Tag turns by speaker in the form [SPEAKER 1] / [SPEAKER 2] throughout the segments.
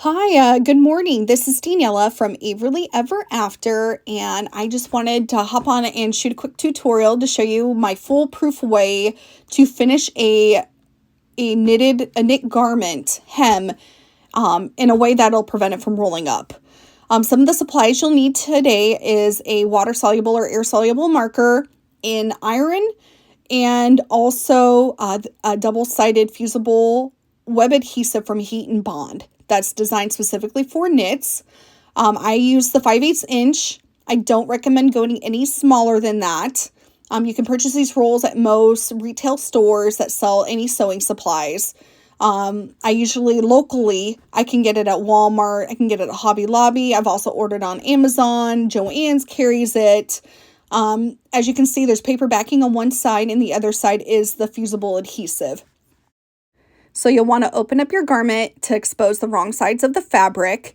[SPEAKER 1] Hi, good morning. This is Daniela from Averly Ever After, and I just wanted to hop on and shoot a quick tutorial to show you my foolproof way to finish a knit garment hem in a way that'll prevent it from rolling up. Some of the supplies you'll need today is a water-soluble or air-soluble marker, an iron, and also a double-sided fusible web adhesive from Heat and Bond that's designed specifically for knits. I use the 5/8 inch. I don't recommend going any smaller than that. You can purchase these rolls at most retail stores that sell any sewing supplies. I usually locally, I can get it at Walmart. I can get it at Hobby Lobby. I've also ordered on Amazon. Joann's carries it. As you can see, there's paper backing on one side and the other side is the fusible adhesive. So you'll want to open up your garment to expose the wrong sides of the fabric.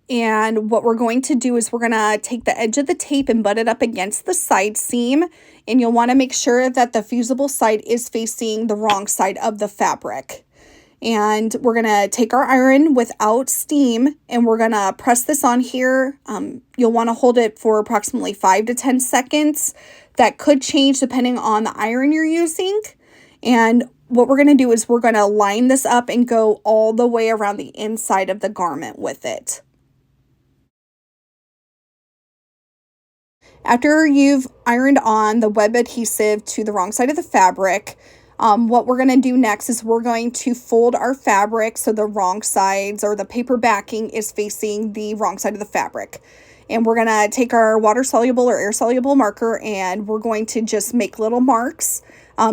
[SPEAKER 1] And what we're going to do is we're going to take the edge of the tape and butt it up against the side seam. And you'll want to make sure that the fusible side is facing the wrong side of the fabric. And we're going to take our iron without steam and we're going to press this on here. You'll want to hold it for approximately 5 to 10 seconds. That could change depending on the iron you're using. And what we're going to do is we're going to line this up and go all the way around the inside of the garment with it. After you've ironed on the web adhesive to the wrong side of the fabric, what we're going to do next is we're going to fold our fabric so the wrong sides or the paper backing is facing the wrong side of the fabric. And we're going to take our water-soluble or air-soluble marker and we're going to just make little marks.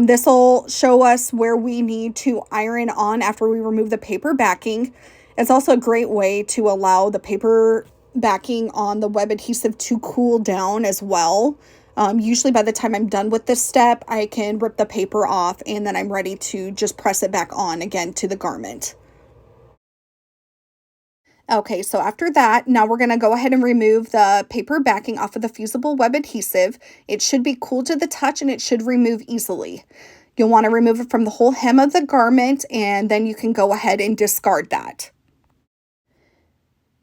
[SPEAKER 1] This will show us where we need to iron on after we remove the paper backing. It's also a great way to allow the paper backing on the web adhesive to cool down as well. Usually by the time I'm done with this step, I can rip the paper off and then I'm ready to just press it back on again to the garment. Okay, so after that, now we're going to go ahead and remove the paper backing off of the fusible web adhesive. It should be cool to the touch and it should remove easily. You'll want to remove it from the whole hem of the garment and then you can go ahead and discard that.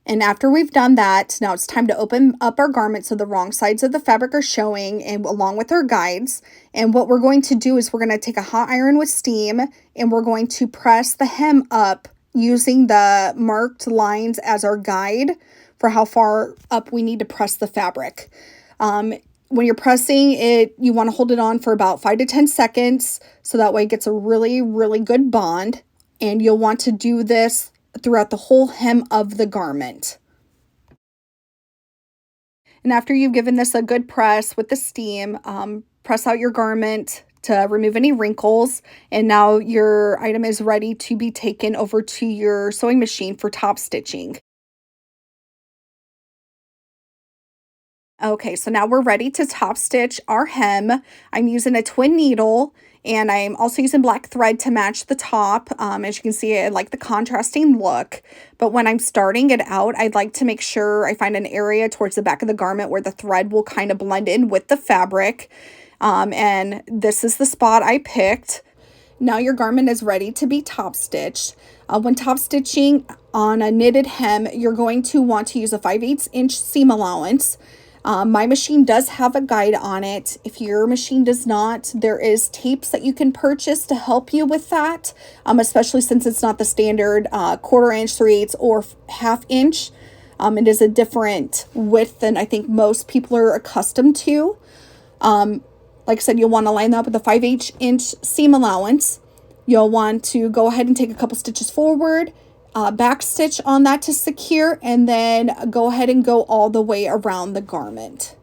[SPEAKER 1] And after we've done that, now it's time to open up our garment so the wrong sides of the fabric are showing and along with our guides. And what we're going to do is we're going to take a hot iron with steam and we're going to press the hem up using the marked lines as our guide for how far up we need to press the fabric. When you're pressing it, you want to hold it on for about 5 to 10 seconds so that way it gets a really, really good bond. And you'll want to do this throughout the whole hem of the garment. And after you've given this a good press with the steam, press out your garment to remove any wrinkles, and now your item is ready to be taken over to your sewing machine for top stitching. Okay, so now we're ready to top stitch our hem. I'm using a twin needle and I'm also using black thread to match the top. As you can see, I like the contrasting look, but when I'm starting it out, I'd like to make sure I find an area towards the back of the garment where the thread will kind of blend in with the fabric. And this is the spot I picked. Now your garment is ready to be top stitched. When top stitching on a knitted hem, you're going to want to use a 5/8 inch seam allowance. My machine does have a guide on it. If your machine does not, there is tapes that you can purchase to help you with that, especially since it's not the standard 1/4 inch, 3/8, or 1/2 inch. It is a different width than I think most people are accustomed to. Like I said, you'll want to line that up with a 5/8 inch seam allowance. You'll want to go ahead and take a couple stitches forward, back stitch on that to secure, and then go ahead and go all the way around the garment.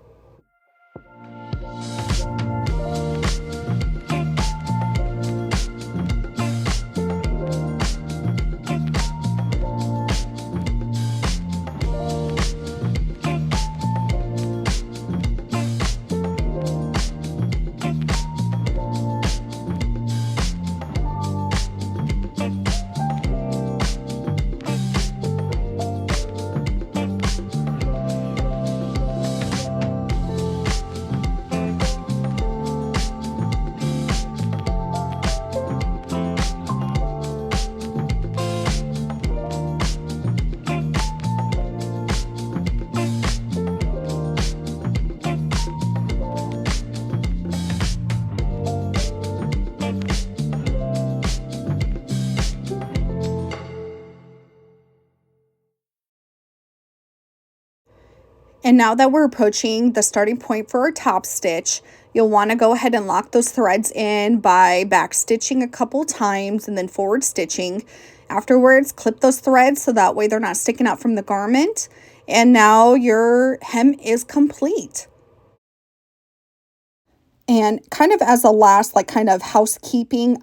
[SPEAKER 1] And now that we're approaching the starting point for our top stitch, you'll want to go ahead and lock those threads in by back stitching a couple times and then forward stitching. Afterwards, clip those threads so that way they're not sticking out from the garment. And now your hem is complete. And kind of as a last, like kind of housekeeping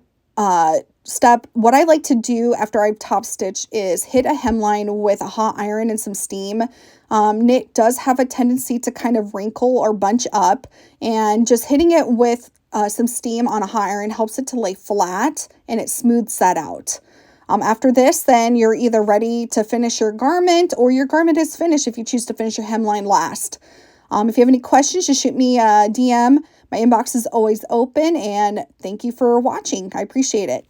[SPEAKER 1] step, what I like to do after I've top stitched is hit a hemline with a hot iron and some steam. Knit does have a tendency to kind of wrinkle or bunch up, and just hitting it with some steam on a hot iron helps it to lay flat and it smooths that out. After this, then you're either ready to finish your garment or your garment is finished if you choose to finish your hemline last. If you have any questions, just shoot me a DM. My inbox is always open, and thank you for watching. I appreciate it.